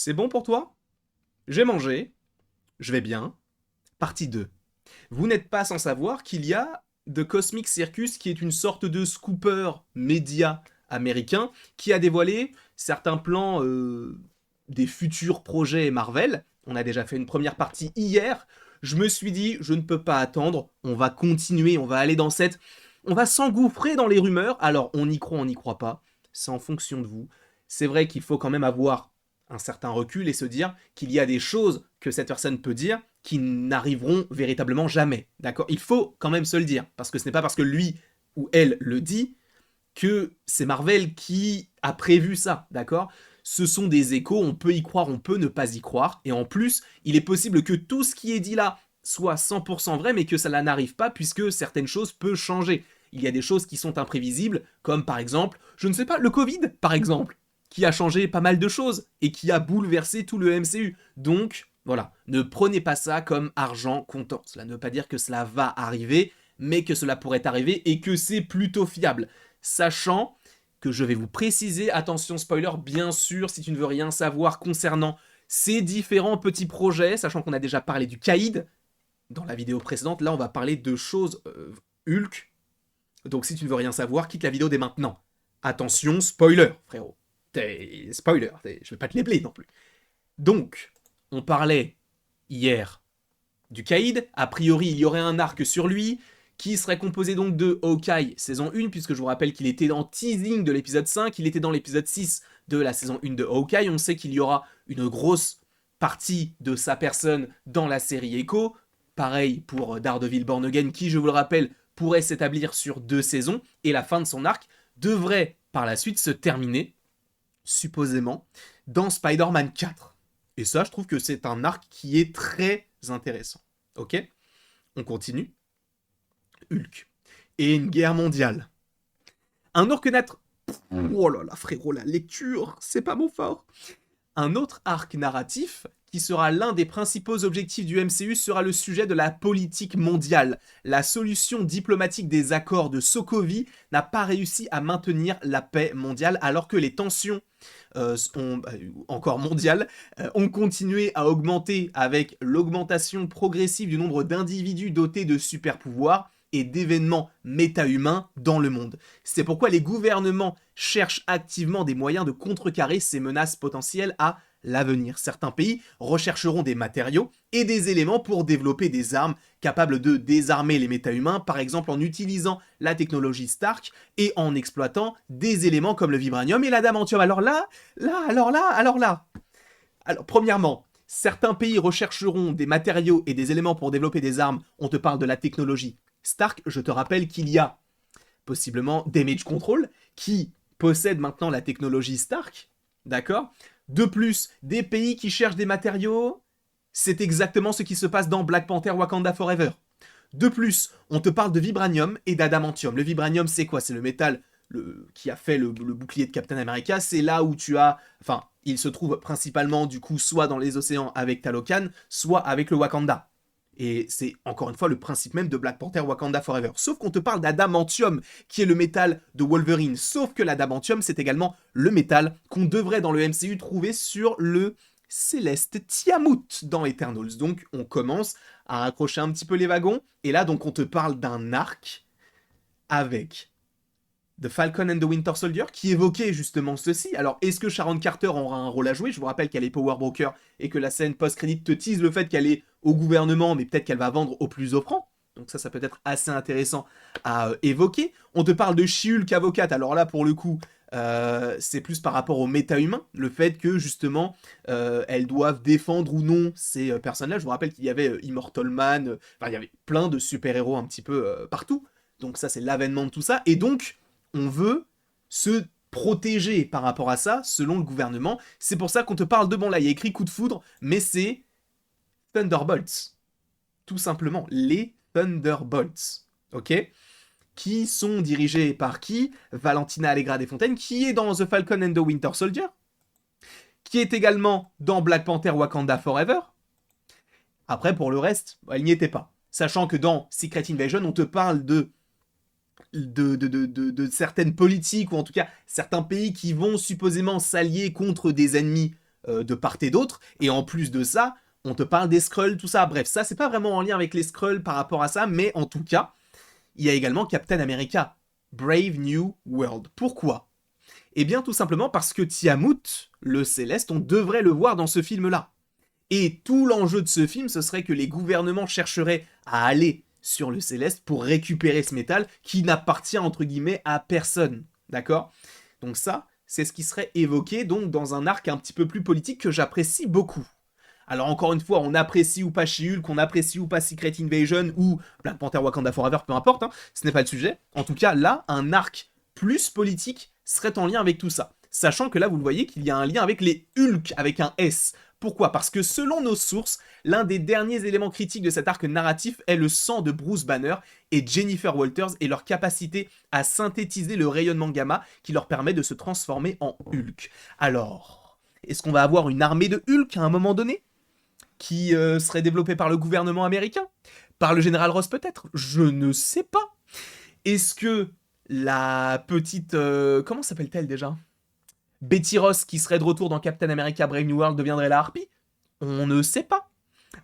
C'est bon pour toi? J'ai mangé, je vais bien. Partie 2. Vous n'êtes pas sans savoir qu'il y a The Cosmic Circus qui est une sorte de scooper média américain qui a dévoilé certains plans des futurs projets Marvel. On a déjà fait une première partie hier. Je me suis dit, je ne peux pas attendre, on va continuer, on va aller dans cette... On va s'engouffrer dans les rumeurs, alors on y croit, on n'y croit pas, c'est en fonction de vous. C'est vrai qu'il faut quand même avoir un certain recul et se dire qu'il y a des choses que cette personne peut dire qui n'arriveront véritablement jamais. D'accord? Il faut quand même se le dire, parce que ce n'est pas parce que lui ou elle le dit que c'est Marvel qui a prévu ça, d'accord? Ce sont des échos, on peut y croire, on peut ne pas y croire, et en plus, il est possible que tout ce qui est dit là soit 100% vrai, mais que cela n'arrive pas, puisque certaines choses peuvent changer. Il y a des choses qui sont imprévisibles, comme par exemple, je ne sais pas, le Covid, par exemple, qui a changé pas mal de choses, et qui a bouleversé tout le MCU. Donc, voilà, ne prenez pas ça comme argent comptant. Cela ne veut pas dire que cela va arriver, mais que cela pourrait arriver, et que c'est plutôt fiable. Sachant que je vais vous préciser, attention spoiler, bien sûr, si tu ne veux rien savoir concernant ces différents petits projets, sachant qu'on a déjà parlé du Caïd dans la vidéo précédente, là on va parler de choses Hulk, donc si tu ne veux rien savoir, quitte la vidéo dès maintenant. Attention, spoiler, frérot. Spoiler, je vais pas te les blé non plus. Donc, on parlait hier du Caïd, a priori il y aurait un arc sur lui, qui serait composé donc de Hawkeye saison 1, puisque je vous rappelle qu'il était en teasing de l'épisode 5, il était dans l'épisode 6 de la saison 1 de Hawkeye, on sait qu'il y aura une grosse partie de sa personne dans la série Echo, pareil pour Daredevil Born Again, qui je vous le rappelle pourrait s'établir sur 2 saisons, et la fin de son arc devrait par la suite se terminer, supposément, dans Spider-Man 4. Et ça, je trouve que c'est un arc qui est très intéressant. Ok? On continue. Hulk. Et une guerre mondiale. Un orque naître. Oh là là, frérot, la lecture, c'est pas mon fort. Un autre arc narratif, qui sera l'un des principaux objectifs du MCU, sera le sujet de la politique mondiale. La solution diplomatique des accords de Sokovie n'a pas réussi à maintenir la paix mondiale, alors que les tensions encore mondiales ont continué à augmenter avec l'augmentation progressive du nombre d'individus dotés de super pouvoirs et d'événements méta-humains dans le monde. C'est pourquoi les gouvernements cherchent activement des moyens de contrecarrer ces menaces potentielles à l'avenir. Certains pays rechercheront des matériaux et des éléments pour développer des armes capables de désarmer les méta-humains, par exemple en utilisant la technologie Stark et en exploitant des éléments comme le vibranium et l'adamantium. Alors, premièrement, certains pays rechercheront des matériaux et des éléments pour développer des armes. On te parle de la technologie Stark. Je te rappelle qu'il y a possiblement Damage Control qui possède maintenant la technologie Stark. D'accord? De plus, des pays qui cherchent des matériaux, c'est exactement ce qui se passe dans Black Panther Wakanda Forever. De plus, on te parle de vibranium et d'adamantium. Le vibranium, c'est quoi? C'est le métal qui a fait le bouclier de Captain America. C'est là où tu as... Enfin, il se trouve principalement, du coup, soit dans les océans avec Talocan, soit avec le Wakanda. Et c'est encore une fois le principe même de Black Panther Wakanda Forever. Sauf qu'on te parle d'adamantium, qui est le métal de Wolverine. Sauf que l'adamantium, c'est également le métal qu'on devrait dans le MCU trouver sur le céleste Tiamut dans Eternals. Donc on commence à raccrocher un petit peu les wagons. Et là, donc on te parle d'un arc avec The Falcon and the Winter Soldier, qui évoquait justement ceci. Alors, est-ce que Sharon Carter aura un rôle à jouer? Je vous rappelle qu'elle est Power Broker et que la scène post-crédit te tease le fait qu'elle est au gouvernement, mais peut-être qu'elle va vendre au plus offrant. Donc ça peut être assez intéressant à évoquer. On te parle de She-Hulk avocate. Alors là, pour le coup, c'est plus par rapport au méta-humain, le fait que justement, elles doivent défendre ou non ces personnes-là. Je vous rappelle qu'il y avait Immortal Man, il y avait plein de super-héros un petit peu partout. Donc ça, c'est l'avènement de tout ça. Et donc, on veut se protéger par rapport à ça, selon le gouvernement. C'est pour ça qu'on te parle de, bon là, il y a écrit coup de foudre, mais c'est Thunderbolts. Tout simplement, les Thunderbolts. Ok? Qui sont dirigés par qui? Valentina Allegra Desfontaines, qui est dans The Falcon and the Winter Soldier, qui est également dans Black Panther Wakanda Forever. Après, pour le reste, elle n'y était pas. Sachant que dans Secret Invasion, on te parle de certaines politiques, ou en tout cas certains pays qui vont supposément s'allier contre des ennemis de part et d'autre, et en plus de ça, on te parle des Skrulls, tout ça. Bref, ça c'est pas vraiment en lien avec les Skrulls par rapport à ça, mais en tout cas, il y a également Captain America, Brave New World. Pourquoi? Eh bien tout simplement parce que Tiamut, le Céleste, on devrait le voir dans ce film-là. Et tout l'enjeu de ce film, ce serait que les gouvernements chercheraient à aller sur le Céleste pour récupérer ce métal qui n'appartient entre guillemets à personne. D'accord? Donc ça, c'est ce qui serait évoqué donc dans un arc un petit peu plus politique que j'apprécie beaucoup. Alors encore une fois, on apprécie ou pas She-Hulk, on apprécie ou pas Secret Invasion ou Black Panther Wakanda Forever, peu importe, hein, ce n'est pas le sujet. En tout cas, là, un arc plus politique serait en lien avec tout ça. Sachant que là, vous le voyez qu'il y a un lien avec les Hulk, avec un S. Pourquoi? Parce que selon nos sources, l'un des derniers éléments critiques de cet arc narratif est le sang de Bruce Banner et Jennifer Walters et leur capacité à synthétiser le rayonnement gamma qui leur permet de se transformer en Hulk. Alors, est-ce qu'on va avoir une armée de Hulk à un moment donné qui serait développée par le gouvernement américain? Par le général Ross peut-être? Je ne sais pas. Est-ce que la petite... comment s'appelle-t-elle déjà? Betty Ross, qui serait de retour dans Captain America Brave New World, deviendrait la Harpie? On ne sait pas.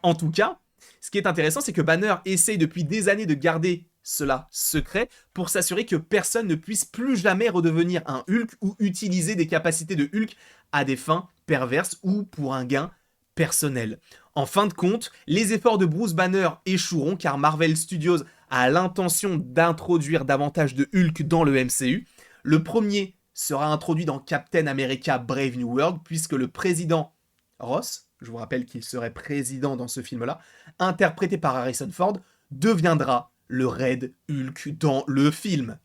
En tout cas, ce qui est intéressant, c'est que Banner essaye depuis des années de garder cela secret pour s'assurer que personne ne puisse plus jamais redevenir un Hulk ou utiliser des capacités de Hulk à des fins perverses ou pour un gain personnel. En fin de compte, les efforts de Bruce Banner échoueront car Marvel Studios a l'intention d'introduire davantage de Hulk dans le MCU. Le premier sera introduit dans Captain America Brave New World, puisque le président Ross, je vous rappelle qu'il serait président dans ce film-là, interprété par Harrison Ford, deviendra le Red Hulk dans le film.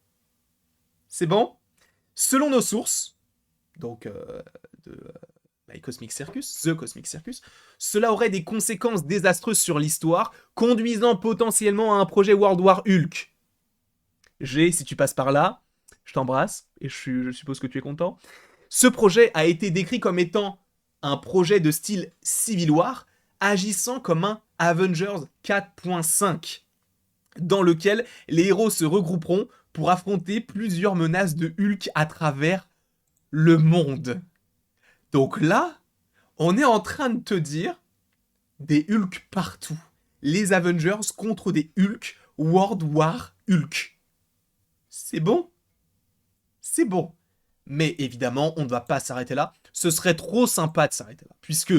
C'est bon? Selon nos sources, donc Cosmic Circus, The Cosmic Circus, cela aurait des conséquences désastreuses sur l'histoire, conduisant potentiellement à un projet World War Hulk. Si tu passes par là, je t'embrasse, et je suppose que tu es content. Ce projet a été décrit comme étant un projet de style Civil War, agissant comme un Avengers 4.5, dans lequel les héros se regrouperont pour affronter plusieurs menaces de Hulk à travers le monde. Donc là, on est en train de te dire des Hulk partout. Les Avengers contre des Hulk, World War Hulk. C'est bon? C'est bon. Mais évidemment, on ne va pas s'arrêter là. Ce serait trop sympa de s'arrêter là, puisque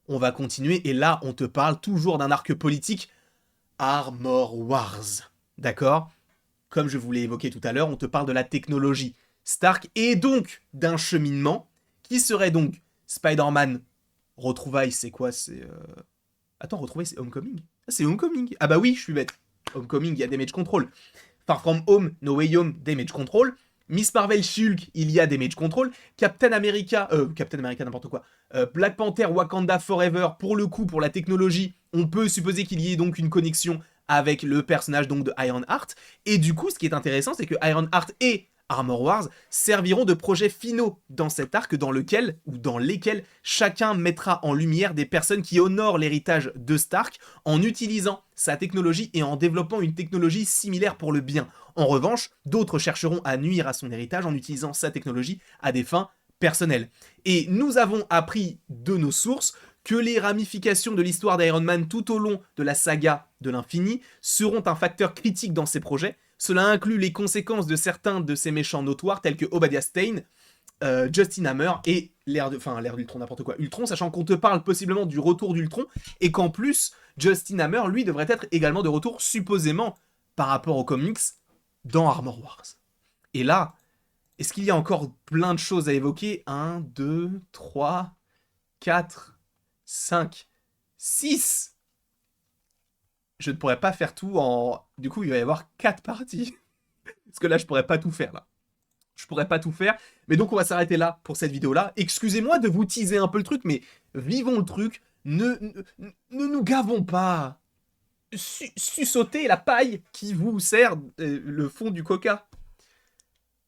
on va continuer, et là, on te parle toujours d'un arc politique, Armor Wars. D'accord? Comme je vous l'ai évoqué tout à l'heure, on te parle de la technologie Stark, et donc d'un cheminement, qui serait donc Spider-Man. Retrouvailles, c'est quoi? C'est... Attends, Retrouvailles, c'est Homecoming? Ah, c'est Homecoming. Ah bah oui, je suis bête. Homecoming, il y a Damage Control. Far From Home, No Way Home, Damage Control. Miss Marvel, She-Hulk, il y a Damage Control. Captain America, n'importe quoi. Black Panther, Wakanda Forever, pour le coup, pour la technologie, on peut supposer qu'il y ait donc une connexion avec le personnage donc de Ironheart. Et du coup, ce qui est intéressant, c'est que Ironheart et Armor Wars serviront de projets finaux dans cet arc dans lequel, ou dans lesquels, chacun mettra en lumière des personnes qui honorent l'héritage de Stark en utilisant sa technologie et en développant une technologie similaire pour le bien. En revanche, d'autres chercheront à nuire à son héritage en utilisant sa technologie à des fins personnelles. Et nous avons appris de nos sources que les ramifications de l'histoire d'Iron Man tout au long de la saga de l'infini seront un facteur critique dans ces projets. Cela inclut les conséquences de certains de ces méchants notoires tels que Obadiah Stane, Justin Hammer et l'ère d'Ultron, n'importe quoi, Ultron, sachant qu'on te parle possiblement du retour d'Ultron et qu'en plus, Justin Hammer, lui, devrait être également de retour, supposément, par rapport aux comics, dans Armor Wars. Et là, est-ce qu'il y a encore plein de choses à évoquer? 1, 2, 3, 4, 5, 6. Je ne pourrais pas faire tout en... Du coup, il va y avoir 4 parties. Parce que là, je pourrais pas tout faire, là. Je pourrais pas tout faire. Mais donc, on va s'arrêter là pour cette vidéo-là. Excusez-moi de vous teaser un peu le truc, mais vivons le truc. Ne nous gavons pas. Suçoter la paille qui vous sert le fond du coca.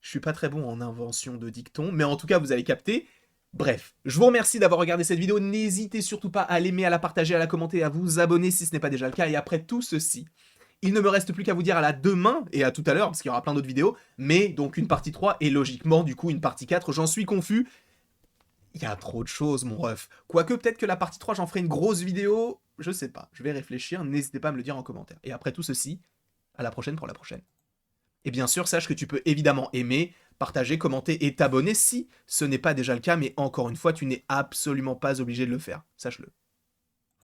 Je suis pas très bon en invention de dictons, mais en tout cas, vous avez capté. Bref, je vous remercie d'avoir regardé cette vidéo. N'hésitez surtout pas à l'aimer, à la partager, à la commenter, à vous abonner si ce n'est pas déjà le cas. Et après tout ceci, il ne me reste plus qu'à vous dire à la demain et à tout à l'heure, parce qu'il y aura plein d'autres vidéos. Mais donc une partie 3 et logiquement, du coup, une partie 4. J'en suis confus. Il y a trop de choses, mon ref. Quoique, peut-être que la partie 3, j'en ferai une grosse vidéo. Je sais pas. Je vais réfléchir. N'hésitez pas à me le dire en commentaire. Et après tout ceci, à la prochaine pour la prochaine. Et bien sûr, sache que tu peux évidemment aimer, partager, commenter et t'abonner si ce n'est pas déjà le cas. Mais encore une fois, tu n'es absolument pas obligé de le faire. Sache-le.